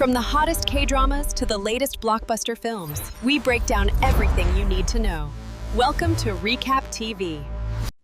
From the hottest K-dramas to the latest blockbuster films, we break down everything you need to know. Welcome to Recap TV.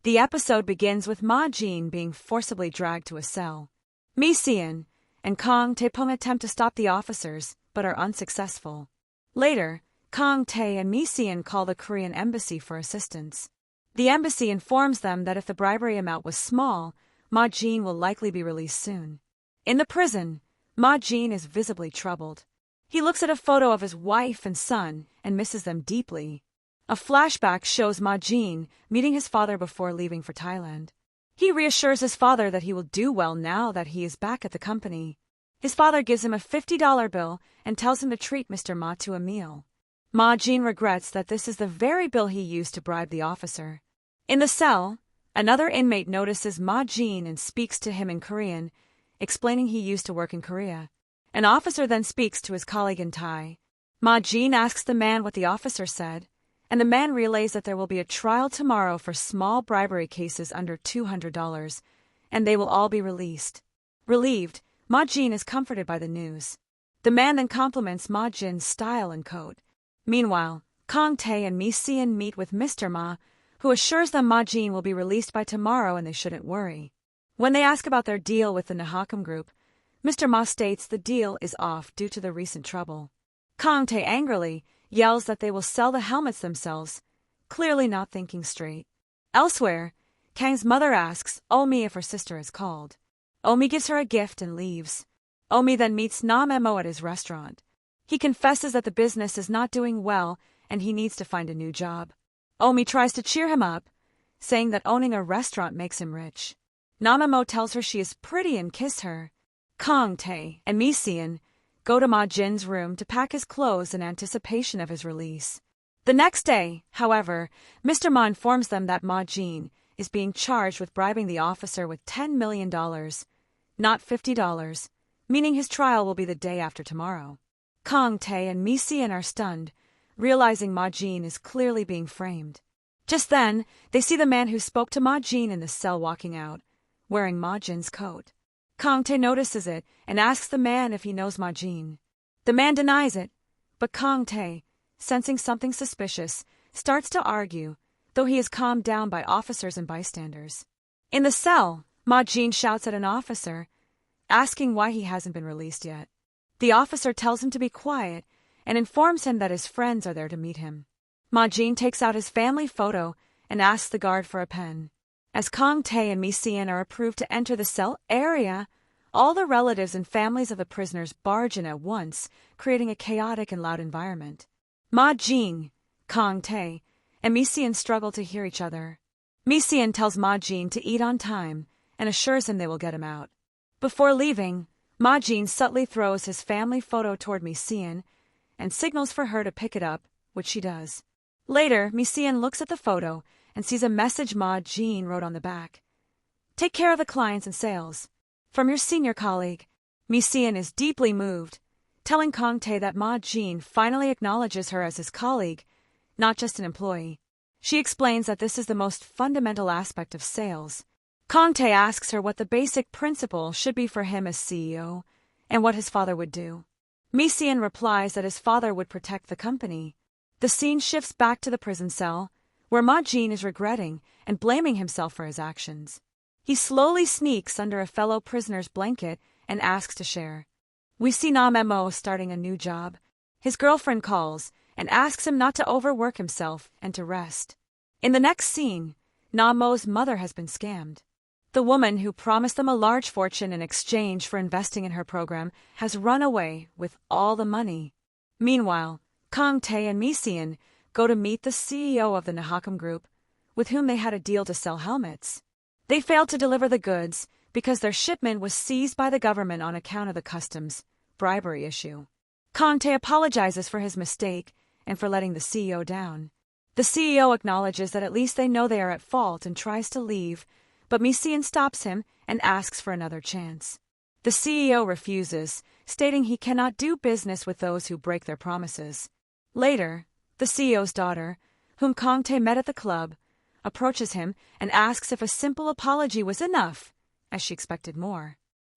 The episode begins with Ma Jin being forcibly dragged to a cell. Mi Seon and Kang Tae-pung attempt to stop the officers, but are unsuccessful. Later, Kang Tae and Mi Seon call the Korean embassy for assistance. The embassy informs them that if the bribery amount was small, Ma Jin will likely be released soon. In the prison, Ma Jin is visibly troubled. He looks at a photo of his wife and son and misses them deeply. A flashback shows Ma Jin meeting his father before leaving for Thailand. He reassures his father that he will do well now that he is back at the company. His father gives him a $50 bill and tells him to treat Mr. Ma to a meal. Ma Jin regrets that this is the very bill he used to bribe the officer. In the cell, another inmate notices Ma Jin and speaks to him in Korean, explaining he used to work in Korea. An officer then speaks to his colleague in Thai. Ma Jin asks the man what the officer said, and the man relays that there will be a trial tomorrow for small bribery cases under $200, and they will all be released. Relieved, Ma Jin is comforted by the news. The man then compliments Ma Jin's style and coat. Meanwhile, Kang Tae and Mi Seon meet with Mr. Ma, who assures them Ma Jin will be released by tomorrow and they shouldn't worry. When they ask about their deal with the Nahakam Group, Mr. Ma states the deal is off due to the recent trouble. Kang Tae angrily yells that they will sell the helmets themselves, clearly not thinking straight. Elsewhere, Kang's mother asks Omi if her sister has called. Omi gives her a gift and leaves. Omi then meets Nam Mo at his restaurant. He confesses that the business is not doing well and he needs to find a new job. Omi tries to cheer him up, saying that owning a restaurant makes him rich. Nam Mo tells her she is pretty and kiss her. Kang Tae and Mi Seon go to Ma Jin's room to pack his clothes in anticipation of his release. The next day, however, Mr. Ma informs them that Ma Jin is being charged with bribing the officer with $10 million, not $50, meaning his trial will be the day after tomorrow. Kang Tae and Mi Seon are stunned, realizing Ma Jin is clearly being framed. Just then, they see the man who spoke to Ma Jin in the cell walking out, wearing Ma Jin's coat. Kang Tae notices it and asks the man if he knows Ma Jin. The man denies it, but Kang Tae, sensing something suspicious, starts to argue, though he is calmed down by officers and bystanders. In the cell, Ma Jin shouts at an officer, asking why he hasn't been released yet. The officer tells him to be quiet and informs him that his friends are there to meet him. Ma Jin takes out his family photo and asks the guard for a pen. As Kang Tae and Mi Seon are approved to enter the cell area, all the relatives and families of the prisoners barge in at once, creating a chaotic and loud environment. Ma Jin, Kang Tae, and Mi Seon struggle to hear each other. Mi Seon tells Ma Jin to eat on time and assures him they will get him out. Before leaving, Ma Jin subtly throws his family photo toward Mi Seon and signals for her to pick it up, which she does. Later, Mi Seon looks at the photo and sees a message Ma Jin wrote on the back. Take care of the clients and sales. From your senior colleague. Mi Seon is deeply moved, telling Kang Tae that Ma Jin finally acknowledges her as his colleague, not just an employee. She explains that this is the most fundamental aspect of sales. Kang Tae asks her what the basic principle should be for him as CEO and what his father would do. Mi Seon replies that his father would protect the company. The scene shifts back to the prison cell, where Ma Jin is regretting and blaming himself for his actions. He slowly sneaks under a fellow prisoner's blanket and asks to share. We see Nam Mo starting a new job. His girlfriend calls and asks him not to overwork himself and to rest. In the next scene, Nam Mo's mother has been scammed. The woman who promised them a large fortune in exchange for investing in her program has run away with all the money. Meanwhile, Kang Tae and Mi Seon go to meet the CEO of the Nahakam Group, with whom they had a deal to sell helmets. They failed to deliver the goods because their shipment was seized by the government on account of the customs bribery issue. Kang Tae apologizes for his mistake and for letting the CEO down. The CEO acknowledges that at least they know they are at fault and tries to leave, but Mi Seon stops him and asks for another chance. The CEO refuses, stating he cannot do business with those who break their promises. Later, the CEO's daughter, whom Kang Tae met at the club, approaches him and asks if a simple apology was enough, as she expected more.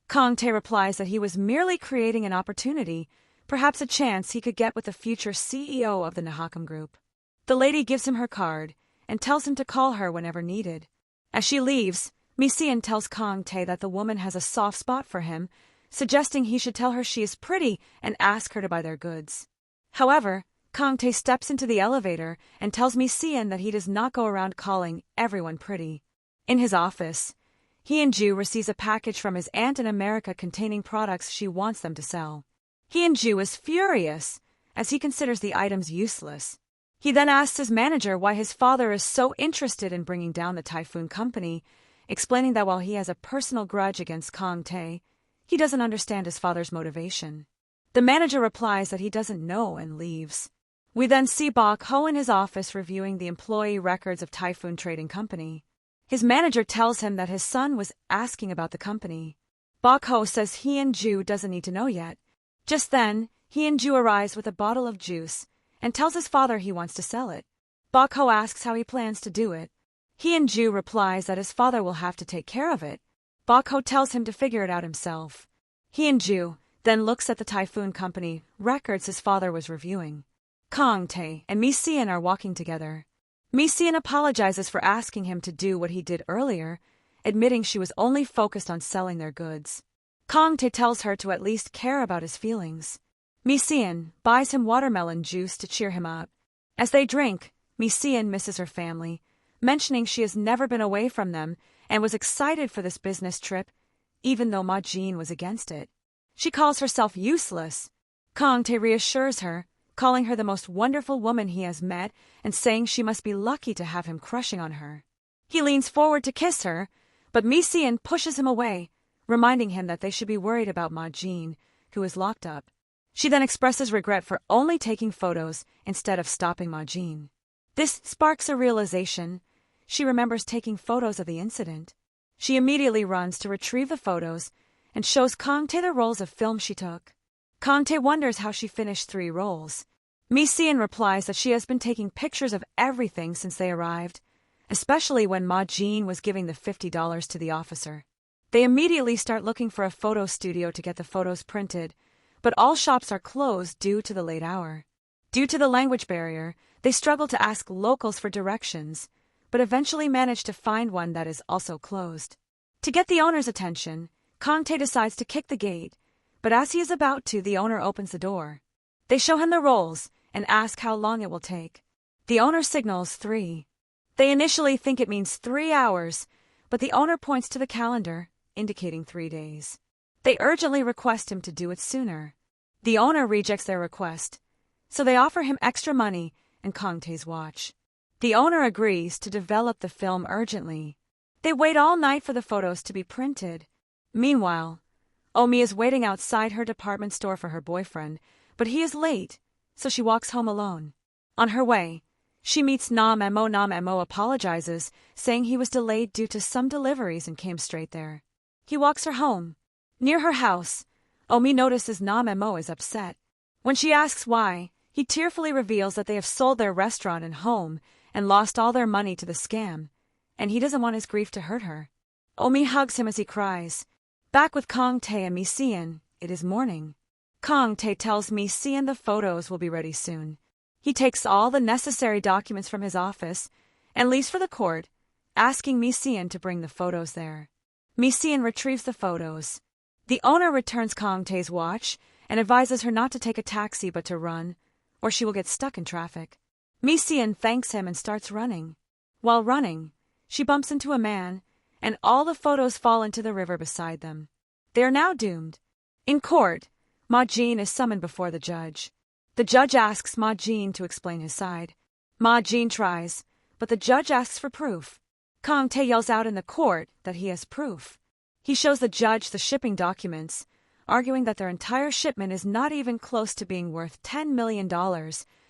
Kong Tae replies that he was merely creating an opportunity, perhaps a chance he could get with the future CEO of the Nahakam Group. The lady gives him her card and tells him to call her whenever needed. As she leaves, Mi-seon tells Kong Tae that the woman has a soft spot for him, suggesting he should tell her she is pretty and ask her to buy their goods. However, Kong Tae steps into the elevator and tells Mi-seon that he does not go around calling everyone pretty. In his office, Hyun-ju receives a package from his aunt in America containing products she wants them to sell. Hyun-ju is furious, as he considers the items useless. He then asks his manager why his father is so interested in bringing down the Typhoon Company, explaining that while he has a personal grudge against Kong Tae, he doesn't understand his father's motivation. The manager replies that he doesn't know and leaves. We then see Bok-ho in his office reviewing the employee records of Typhoon Trading Company. His manager tells him that his son was asking about the company. Bok-ho says Hyun-ju doesn't need to know yet. Just then, Hyun-ju arrives with a bottle of juice and tells his father he wants to sell it. Bok-ho asks how he plans to do it. Hyun-ju replies that his father will have to take care of it. Bok-ho tells him to figure it out himself. Hyun-ju then looks at the Typhoon Company records his father was reviewing. Kong Tae and Mi-seon are walking together. Mi-seon apologizes for asking him to do what he did earlier, admitting she was only focused on selling their goods. Kong Tae tells her to at least care about his feelings. Mi-seon buys him watermelon juice to cheer him up. As they drink, Mi-seon misses her family, mentioning she has never been away from them and was excited for this business trip, even though Ma Jin was against it. She calls herself useless. Kong Tae reassures her, calling her the most wonderful woman he has met and saying she must be lucky to have him crushing on her. He leans forward to kiss her, but Mi-seon pushes him away, reminding him that they should be worried about Ma Jin, who is locked up. She then expresses regret for only taking photos instead of stopping Ma Jin. This sparks a realization. She remembers taking photos of the incident. She immediately runs to retrieve the photos and shows Kong Tae the rolls of film she took. Kong Tae wonders how she finished 3 rolls. Mi-seon replies that she has been taking pictures of everything since they arrived, especially when Ma Jin was giving the $50 to the officer. They immediately start looking for a photo studio to get the photos printed, but all shops are closed due to the late hour. Due to the language barrier, they struggle to ask locals for directions, but eventually manage to find one that is also closed. To get the owner's attention, Kong Tae decides to kick the gate, but as he is about to, the owner opens the door. They show him the rolls and ask how long it will take. The owner signals 3. They initially think it means 3 hours, but the owner points to the calendar, indicating 3 days. They urgently request him to do it sooner. The owner rejects their request, so they offer him extra money and Kong Tae's watch. The owner agrees to develop the film urgently. They wait all night for the photos to be printed. Meanwhile, Omi is waiting outside her department store for her boyfriend, but he is late, so she walks home alone. On her way, she meets Nam Mo. Nam Mo apologizes, saying he was delayed due to some deliveries and came straight there. He walks her home. Near her house, Omi notices Nam Mo is upset. When she asks why, he tearfully reveals that they have sold their restaurant and home and lost all their money to the scam, and he doesn't want his grief to hurt her. Omi hugs him as he cries. Back with Kong Tae and Mi-seon, it is morning. Kong Tae tells Mi-seon the photos will be ready soon. He takes all the necessary documents from his office and leaves for the court, asking Mi-seon to bring the photos there. Mi-seon retrieves the photos. The owner returns Kong Tae's watch and advises her not to take a taxi but to run, or she will get stuck in traffic. Mi-seon thanks him and starts running. While running, she bumps into a man, and all the photos fall into the river beside them. They are now doomed. In court, Ma Jin is summoned before the judge. The judge asks Ma Jin to explain his side. Ma Jin tries, but the judge asks for proof. Kong Tae yells out in the court that he has proof. He shows the judge the shipping documents, arguing that their entire shipment is not even close to being worth $10 million,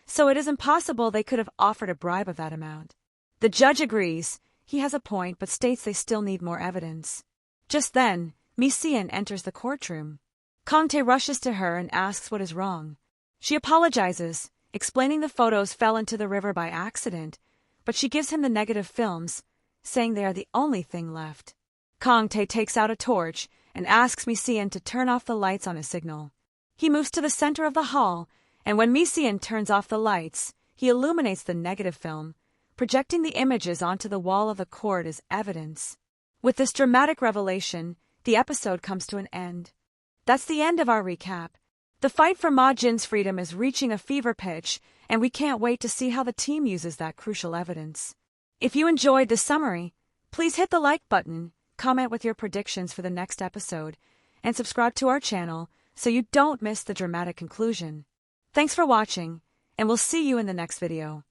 so it is impossible they could have offered a bribe of that amount. The judge agrees. He has a point but states they still need more evidence. Just then, Mi-seon enters the courtroom. Kong Tae rushes to her and asks what is wrong. She apologizes, explaining the photos fell into the river by accident, but she gives him the negative films, saying they are the only thing left. Kong Tae takes out a torch and asks Mi-Seon to turn off the lights on his signal. He moves to the center of the hall, and when Mi-Seon turns off the lights, he illuminates the negative film, projecting the images onto the wall of the court as evidence. With this dramatic revelation, the episode comes to an end. That's the end of our recap. The fight for Ma Jin's freedom is reaching a fever pitch, and we can't wait to see how the team uses that crucial evidence. If you enjoyed this summary, please hit the like button, comment with your predictions for the next episode, and subscribe to our channel so you don't miss the dramatic conclusion. Thanks for watching, and we'll see you in the next video.